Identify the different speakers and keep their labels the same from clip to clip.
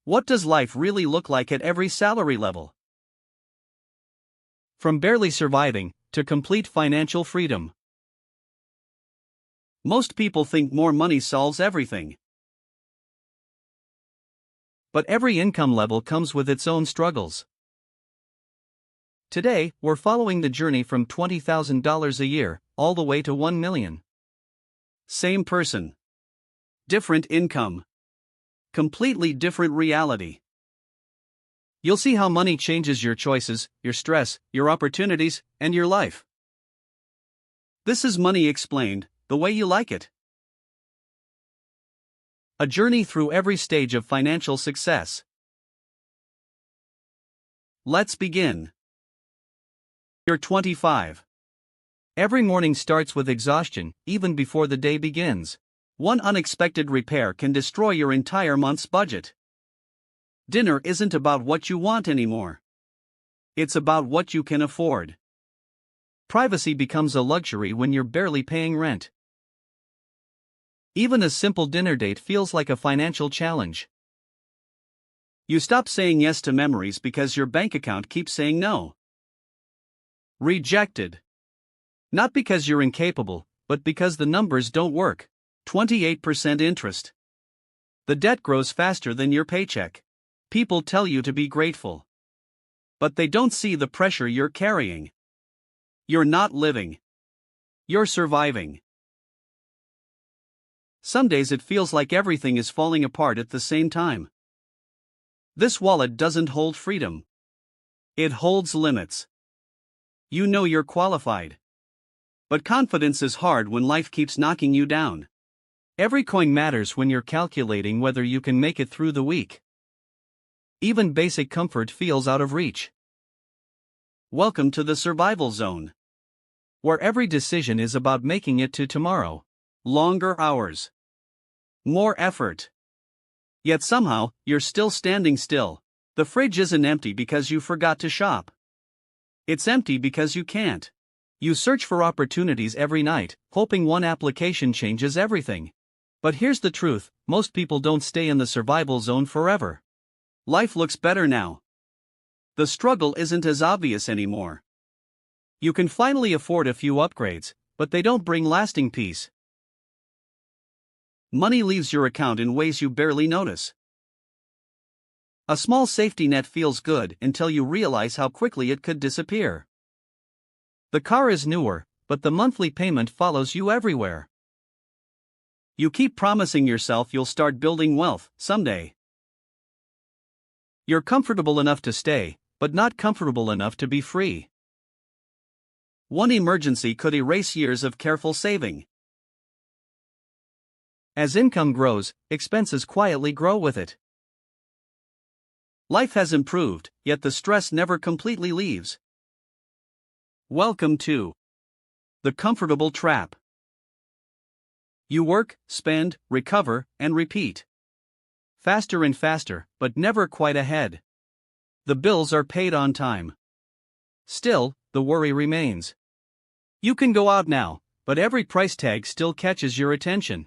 Speaker 1: What does life really look like at every salary level? From barely surviving to complete financial freedom. Most people think more money solves everything. But every income level comes with its own struggles. Today, we're following the journey from $20,000 a year all the way to $1 million. Same person. Different income. Completely different reality. You'll see how money changes your choices, your stress, your opportunities, and your life. This is Money Explained, the way you like it. A journey through every stage of financial success. Let's begin. You're 25. Every morning starts with exhaustion, even before the day begins. One unexpected repair can destroy your entire month's budget. Dinner isn't about what you want anymore. It's about what you can afford. Privacy becomes a luxury when you're barely paying rent. Even a simple dinner date feels like a financial challenge. You stop saying yes to memories because your bank account keeps saying no. Rejected. Not because you're incapable, but because the numbers don't work. 28% interest. The debt grows faster than your paycheck. People tell you to be grateful. But they don't see the pressure you're carrying. You're not living. You're surviving. Some days it feels like everything is falling apart at the same time. This wallet doesn't hold freedom. It holds limits. You know you're qualified. But confidence is hard when life keeps knocking you down. Every coin matters when you're calculating whether you can make it through the week. Even basic comfort feels out of reach. Welcome to the survival zone, where every decision is about making it to tomorrow. Longer hours. More effort. Yet somehow, you're still standing still. The fridge isn't empty because you forgot to shop. It's empty because you can't. You search for opportunities every night, hoping one application changes everything. But here's the truth, most people don't stay in the survival zone forever. Life looks better now. The struggle isn't as obvious anymore. You can finally afford a few upgrades, but they don't bring lasting peace. Money leaves your account in ways you barely notice. A small safety net feels good until you realize how quickly it could disappear. The car is newer, but the monthly payment follows you everywhere. You keep promising yourself you'll start building wealth someday. You're comfortable enough to stay, but not comfortable enough to be free. One emergency could erase years of careful saving. As income grows, expenses quietly grow with it. Life has improved, yet the stress never completely leaves. Welcome to the comfortable trap. You work, spend, recover, and repeat. Faster and faster, but never quite ahead. The bills are paid on time. Still, the worry remains. You can go out now, but every price tag still catches your attention.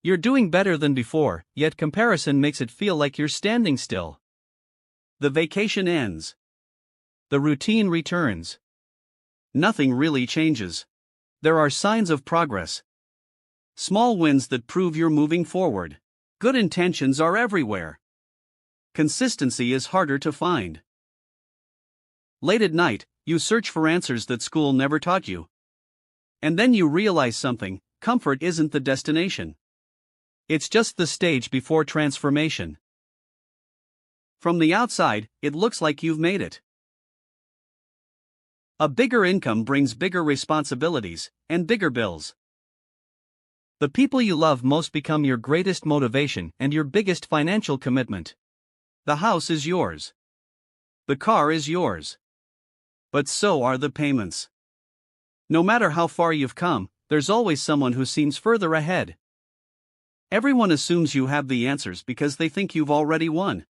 Speaker 1: You're doing better than before, yet comparison makes it feel like you're standing still. The vacation ends. The routine returns. Nothing really changes. There are signs of progress. Small wins that prove you're moving forward. Good intentions are everywhere. Consistency is harder to find. Late at night, you search for answers that school never taught you. And then you realize something: comfort isn't the destination. It's just the stage before transformation. From the outside, it looks like you've made it. A bigger income brings bigger responsibilities and bigger bills. The people you love most become your greatest motivation and your biggest financial commitment. The house is yours. The car is yours. But so are the payments. No matter how far you've come, there's always someone who seems further ahead. Everyone assumes you have the answers because they think you've already won.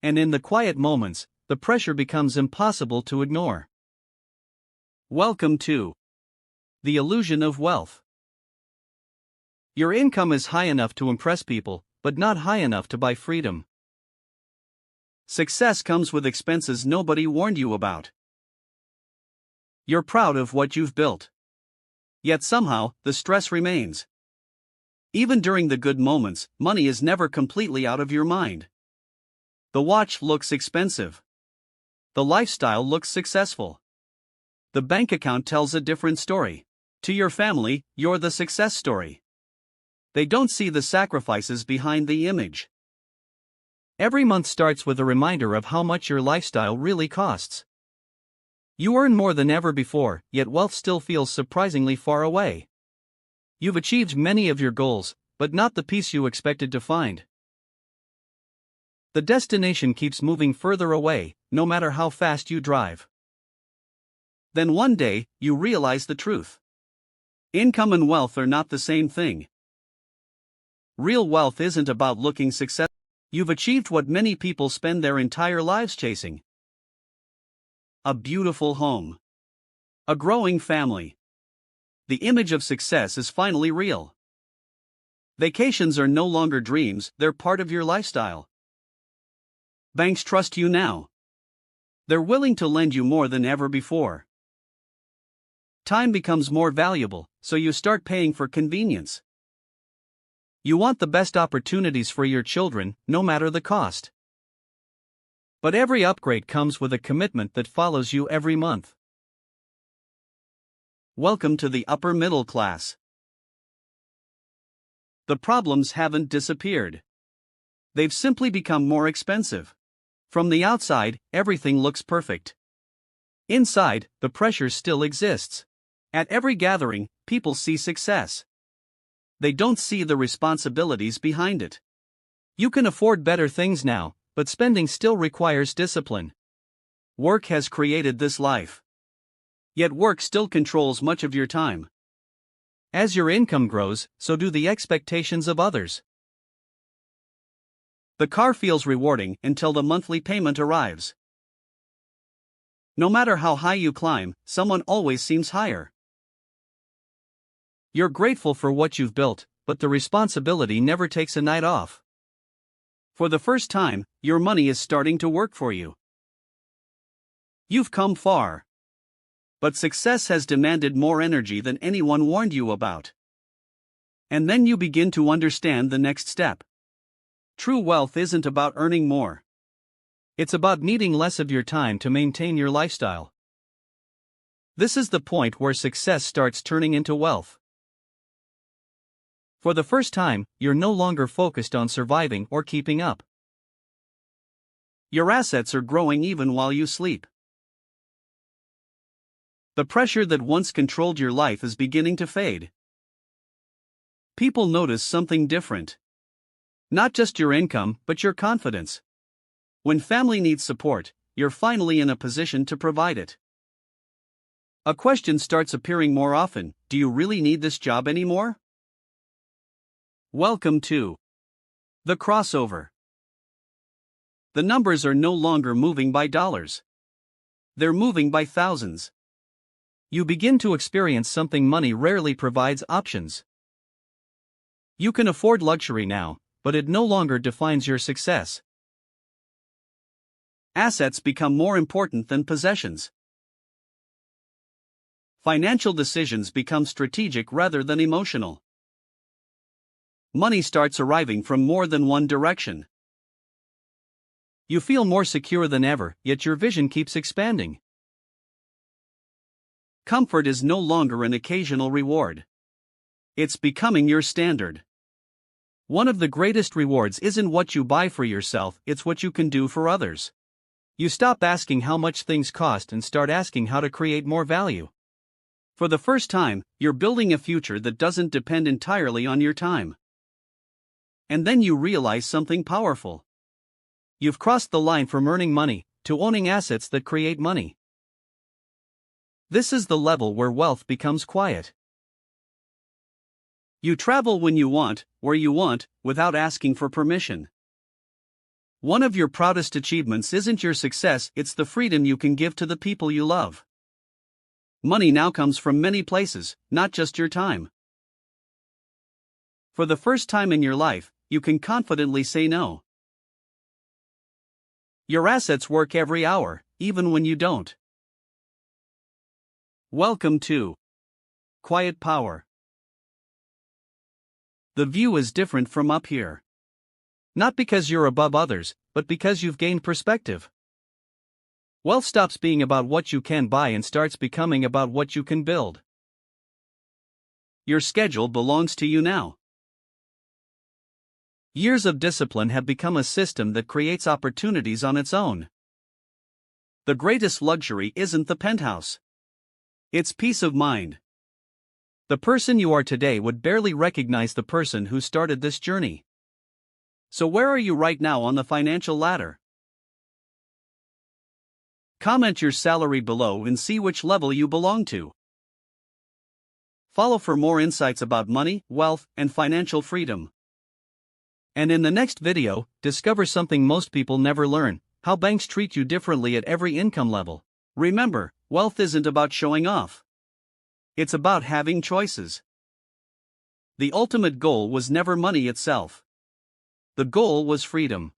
Speaker 1: And in the quiet moments, the pressure becomes impossible to ignore. Welcome to the illusion of wealth. Your income is high enough to impress people, but not high enough to buy freedom. Success comes with expenses nobody warned you about. You're proud of what you've built. Yet somehow, the stress remains. Even during the good moments, money is never completely out of your mind. The watch looks expensive. The lifestyle looks successful. The bank account tells a different story. To your family, you're the success story. They don't see the sacrifices behind the image. Every month starts with a reminder of how much your lifestyle really costs. You earn more than ever before, yet wealth still feels surprisingly far away. You've achieved many of your goals, but not the peace you expected to find. The destination keeps moving further away, no matter how fast you drive. Then one day, you realize the truth. Income and wealth are not the same thing. Real wealth isn't about looking successful. You've achieved what many people spend their entire lives chasing. A beautiful home. A growing family. The image of success is finally real. Vacations are no longer dreams, they're part of your lifestyle. Banks trust you now. They're willing to lend you more than ever before. Time becomes more valuable, so you start paying for convenience. You want the best opportunities for your children, no matter the cost. But every upgrade comes with a commitment that follows you every month. Welcome to the upper middle class. The problems haven't disappeared. They've simply become more expensive. From the outside, everything looks perfect. Inside, the pressure still exists. At every gathering, people see success. They don't see the responsibilities behind it. You can afford better things now, but spending still requires discipline. Work has created this life. Yet work still controls much of your time. As your income grows, so do the expectations of others. The car feels rewarding until the monthly payment arrives. No matter how high you climb, someone always seems higher. You're grateful for what you've built, but the responsibility never takes a night off. For the first time, your money is starting to work for you. You've come far. But success has demanded more energy than anyone warned you about. And then you begin to understand the next step. True wealth isn't about earning more. It's about needing less of your time to maintain your lifestyle. This is the point where success starts turning into wealth. For the first time, you're no longer focused on surviving or keeping up. Your assets are growing even while you sleep. The pressure that once controlled your life is beginning to fade. People notice something different. Not just your income, but your confidence. When family needs support, you're finally in a position to provide it. A question starts appearing more often: do you really need this job anymore? Welcome to the crossover. The numbers are no longer moving by dollars. They're moving by thousands. You begin to experience something money rarely provides: options. You can afford luxury now, but it no longer defines your success. Assets become more important than possessions. Financial decisions become strategic rather than emotional. Money starts arriving from more than one direction. You feel more secure than ever, yet your vision keeps expanding. Comfort is no longer an occasional reward. It's becoming your standard. One of the greatest rewards isn't what you buy for yourself, it's what you can do for others. You stop asking how much things cost and start asking how to create more value. For the first time, you're building a future that doesn't depend entirely on your time. And then you realize something powerful. You've crossed the line from earning money to owning assets that create money. This is the level where wealth becomes quiet. You travel when you want, where you want, without asking for permission. One of your proudest achievements isn't your success, it's the freedom you can give to the people you love. Money now comes from many places, not just your time. For the first time in your life, you can confidently say no. Your assets work every hour, even when you don't. Welcome to Quiet Power. The view is different from up here. Not because you're above others, but because you've gained perspective. Wealth stops being about what you can buy and starts becoming about what you can build. Your schedule belongs to you now. Years of discipline have become a system that creates opportunities on its own. The greatest luxury isn't the penthouse. It's peace of mind. The person you are today would barely recognize the person who started this journey. So where are you right now on the financial ladder? Comment your salary below and see which level you belong to. Follow for more insights about money, wealth, and financial freedom. And in the next video, discover something most people never learn: how banks treat you differently at every income level. Remember, wealth isn't about showing off. It's about having choices. The ultimate goal was never money itself. The goal was freedom.